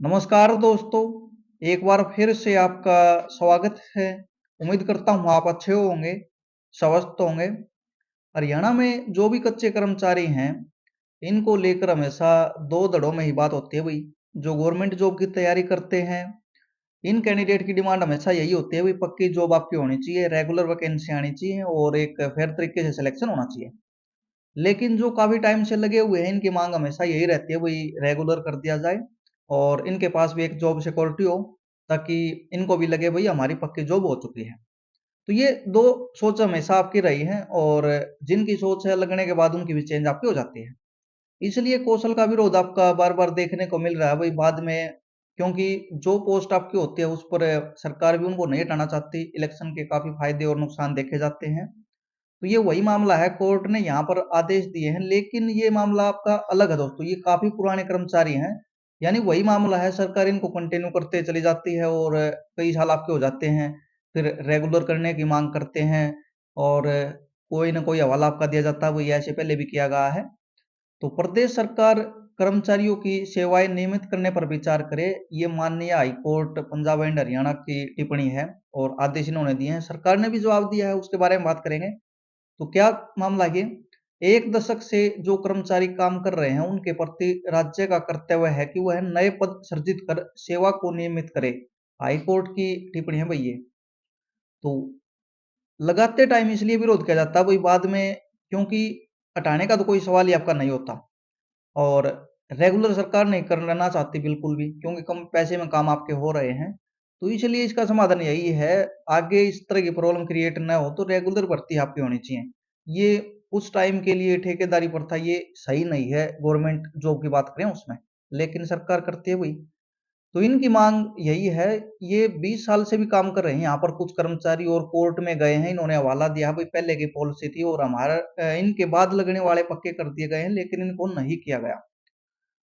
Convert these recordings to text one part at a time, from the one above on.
नमस्कार दोस्तों, एक बार फिर से आपका स्वागत है। उम्मीद करता हूँ आप अच्छे होंगे, स्वस्थ होंगे। हरियाणा में जो भी कच्चे कर्मचारी हैं, इनको लेकर हमेशा दो धड़ों में ही बात होती है भाई। जो गवर्नमेंट जॉब की तैयारी करते हैं, इन कैंडिडेट की डिमांड हमेशा यही होती है भाई, पक्की जॉब आपकी होनी चाहिए, रेगुलर वैकेंसी आनी चाहिए और एक फेयर तरीके से सिलेक्शन होना चाहिए। लेकिन जो काफी टाइम से लगे हुए हैं, इनकी मांग हमेशा यही रहती है भाई, रेगुलर कर दिया जाए और इनके पास भी एक जॉब सिक्योरिटी हो, ताकि इनको भी लगे भाई हमारी पक्की जॉब हो चुकी है। तो ये दो सोच हमेशा आपकी रही है और जिनकी सोच है लगने के बाद उनकी भी चेंज आपकी हो जाती है। इसलिए कौशल का विरोध आपका बार बार देखने को मिल रहा है भाई बाद में, क्योंकि जो पोस्ट आपकी होती है उस पर सरकार भी उनको नहीं हटाना चाहती। इलेक्शन के काफी फायदे और नुकसान देखे जाते हैं। तो ये वही मामला है, कोर्ट ने यहाँ पर आदेश दिए हैं, लेकिन ये मामला आपका अलग है दोस्तों। ये काफी पुराने कर्मचारी हैं, यानी वही मामला है, सरकार इनको कंटिन्यू करते चली जाती है और कई साल आपके हो जाते हैं। फिर रेगुलर करने की मांग करते हैं और कोई ना कोई हवाला आपका दिया जाता है, वो ये ऐसे पहले भी किया गया है। तो प्रदेश सरकार कर्मचारियों की सेवाएं नियमित करने पर विचार करे, ये माननीय high court Punjab and Haryana की टिप्पणी है और आदेश इन्होंने दिए हैं। सरकार ने भी जवाब दिया है, उसके बारे में बात करेंगे। तो क्या मामला ये, एक दशक से जो कर्मचारी काम कर रहे हैं उनके प्रति राज्य का कर्तव्य है कि वह नए पद सृजित कर सेवा को नियमित करे। हाई कोर्ट की टिप्पणी है भाई ये। तो लगाते टाइम इसलिए विरोध किया जाता है भाई बाद में, क्योंकि हटाने का तो कोई सवाल ही आपका नहीं होता और रेगुलर सरकार नहीं करना चाहती बिल्कुल भी, क्योंकि कम पैसे में काम आपके हो रहे हैं। तो इसलिए इसका समाधान यही है, आगे इस तरह की प्रॉब्लम क्रिएट ना हो तो रेगुलर भर्ती आपकी होनी चाहिए। ये उस टाइम के लिए ठेकेदारी प्रथा ये सही नहीं है, गवर्नमेंट जॉब की बात करें उसमें, लेकिन सरकार करती है वही। तो इनकी मांग यही है। ये 20 साल से भी काम कर रहे हैं यहाँ पर कुछ कर्मचारी और कोर्ट में गए हैं, इन्होंने हवाला दिया भाई पहले की पॉलिसी थी और हमारा इनके बाद लगने वाले पक्के कर दिए गए हैं, लेकिन इनको नहीं किया गया।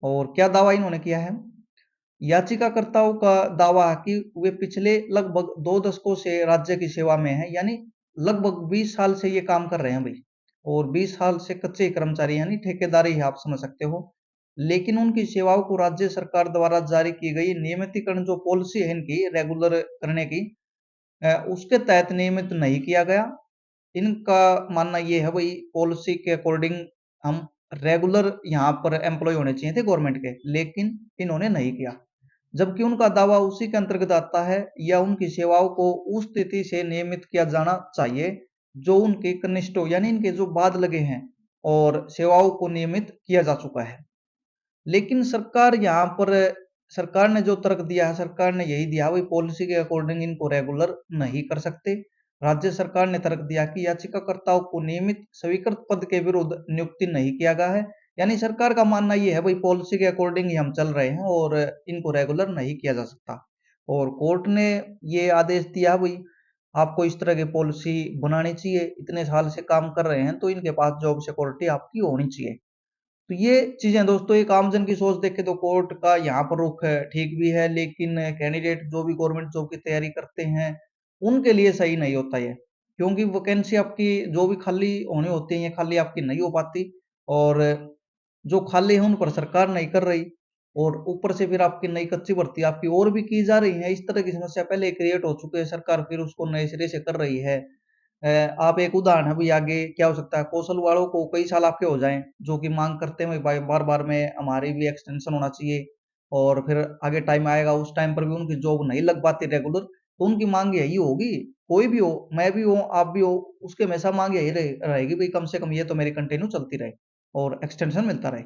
और क्या दावा इन्होंने किया है, याचिकाकर्ताओं का दावा है कि वे पिछले लगभग 2 दशकों से राज्य की सेवा में हैं, यानी लगभग 20 साल से ये काम कर रहे हैं भाई। और 20 साल से कच्चे कर्मचारी यानी ठेकेदारी ही आप समझ सकते हो। लेकिन उनकी सेवाओं को राज्य सरकार द्वारा जारी की गई नियमितीकरण जो पॉलिसी है इनकी रेगुलर करने की, उसके तहत नियमित नहीं किया गया। इनका मानना ये है भाई, पॉलिसी के अकॉर्डिंग हम रेगुलर यहाँ पर एम्प्लॉय होने चाहिए थे गवर्नमेंट के, लेकिन इन्होंने नहीं किया। जबकि उनका दावा उसी के अंतर्गत आता है, या उनकी सेवाओं को उस तिथि से नियमित किया जाना चाहिए जो उनके कनिष्ठ हो, यानी इनके जो बाद लगे हैं और सेवाओं को नियमित किया जा चुका है। लेकिन सरकार यहाँ पर, सरकार ने जो तर्क दिया है, सरकार ने यही दिया भाई पॉलिसी के अकॉर्डिंग इनको रेगुलर नहीं कर सकते। राज्य सरकार ने तर्क दिया कि याचिकाकर्ताओं को नियमित स्वीकृत पद के विरुद्ध नियुक्ति नहीं किया गया है। यानी सरकार का मानना ये है भाई पॉलिसी के अकॉर्डिंग ही हम चल रहे हैं और इनको रेगुलर नहीं किया जा सकता। और कोर्ट ने ये आदेश दिया भाई, आपको इस तरह की पॉलिसी बनानी चाहिए, इतने साल से काम कर रहे हैं तो इनके पास जॉब सिक्योरिटी आपकी होनी चाहिए। तो ये चीजें दोस्तों, एक आमजन की सोच देखे तो कोर्ट का यहाँ पर रुख है, ठीक भी है, लेकिन कैंडिडेट जो भी गवर्नमेंट जॉब की तैयारी करते हैं उनके लिए सही नहीं होता ये। क्योंकि वैकेंसी आपकी जो भी खाली होनी होती है ये खाली आपकी नहीं हो पाती और जो खाली है उन पर सरकार नहीं कर रही, और ऊपर से फिर आपकी नई कच्ची भर्ती आपकी और भी की जा रही है। इस तरह की समस्या पहले क्रिएट हो चुकी है, सरकार फिर उसको नए सिरे से कर रही है। आप एक उदाहरण है भाई, आगे क्या हो सकता है, कौशल वालों को कई साल आपके हो जाएं जो कि मांग करते हैं भाई बार बार में हमारी भी एक्सटेंशन होना चाहिए, और फिर आगे टाइम आएगा उस टाइम पर भी उनकी जॉब नहीं लग पाती रेगुलर, तो उनकी मांग यही होगी। कोई भी हो, मैं भी हो, आप भी हो, उसके हमेशा मांग यही रहेगी भाई, कम से कम ये तो मेरी कंटिन्यू चलती रहे और एक्सटेंशन मिलता रहे।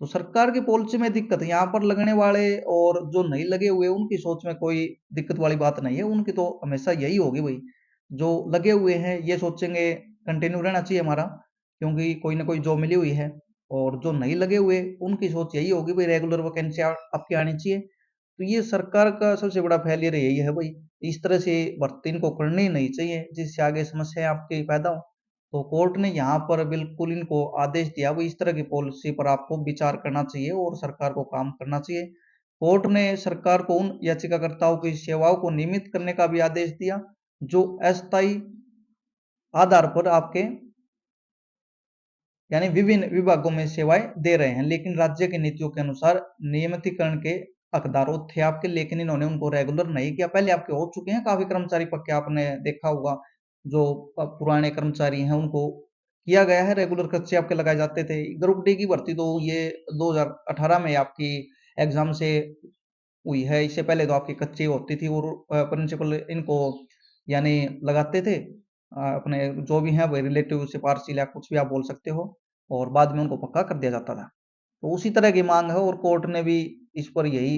तो सरकार की पॉलिसी में दिक्कत है, यहाँ पर लगने वाले और जो नहीं लगे हुए उनकी सोच में कोई दिक्कत वाली बात नहीं है, उनकी तो हमेशा यही होगी भाई। जो लगे हुए हैं ये सोचेंगे कंटिन्यू रहना चाहिए हमारा, क्योंकि कोई ना कोई जॉब मिली हुई है। और जो नहीं लगे हुए उनकी सोच यही होगी भाई रेगुलर वैकेंसी आपकी आनी चाहिए। तो ये सरकार का सबसे बड़ा फेलियर यही है भाई, इस तरह से भर्ती इनको करनी नहीं चाहिए जिससे आगे समस्या आपकी पैदा हो। तो कोर्ट ने यहाँ पर बिल्कुल इनको आदेश दिया वो इस तरह की पॉलिसी पर आपको विचार करना चाहिए और सरकार को काम करना चाहिए। कोर्ट ने सरकार को उन याचिकाकर्ताओं की सेवाओं को नियमित करने का भी आदेश दिया जो अस्थायी आधार पर आपके यानी विभिन्न विभागों में सेवाएं दे रहे हैं, लेकिन राज्य की नीतियों के अनुसार नियमितीकरण के हकदार थे आपके, लेकिन इन्होंने उनको रेगुलर नहीं किया। पहले आपके हो चुके हैं काफी कर्मचारी पक्के, आपने देखा होगा जो पुराने कर्मचारी हैं उनको किया गया है रेगुलर, कच्चे आपके लगाए जाते थे। ग्रुप डी की भर्ती तो ये 2018 में आपकी एग्जाम से हुई है, इससे पहले तो आपकी कच्ची होती थी और प्रिंसिपल इनको यानी लगाते थे अपने जो भी हैं वही रिलेटिव सिफारशी या कुछ भी आप बोल सकते हो, और बाद में उनको पक्का कर दिया जाता था। तो उसी तरह की मांग है और कोर्ट ने भी इस पर यही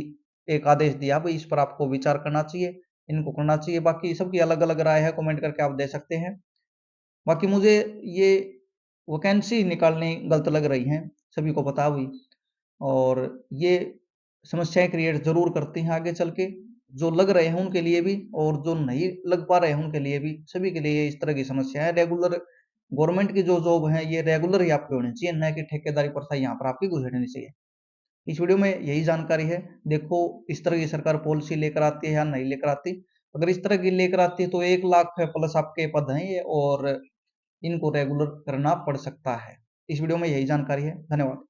एक आदेश दिया भाई इस पर आपको विचार करना चाहिए, इनको करना चाहिए। बाकी सबकी अलग अलग राय है, कमेंट करके आप दे सकते हैं। बाकी मुझे ये वैकेंसी निकालनी गलत लग रही हैं, सभी को पता हुई, और ये समस्याएं क्रिएट जरूर करती हैं आगे चल के, जो लग रहे हैं उनके लिए भी और जो नहीं लग पा रहे हैं उनके लिए भी, सभी के लिए इस तरह की समस्या है। रेगुलर गवर्नमेंट की जो जॉब है ये रेगुलर ही आपकी होनी चाहिए, न कि ठेकेदारी प्रथा यहाँ पर आपकी घुसड़नी चाहिए। इस वीडियो में यही जानकारी है। देखो इस तरह की सरकार पॉलिसी लेकर आती है या नहीं लेकर आती। अगर इस तरह की लेकर आती है तो 1 लाख प्लस आपके पद हैं ये, और इनको रेगुलर करना पड़ सकता है। इस वीडियो में यही जानकारी है। धन्यवाद।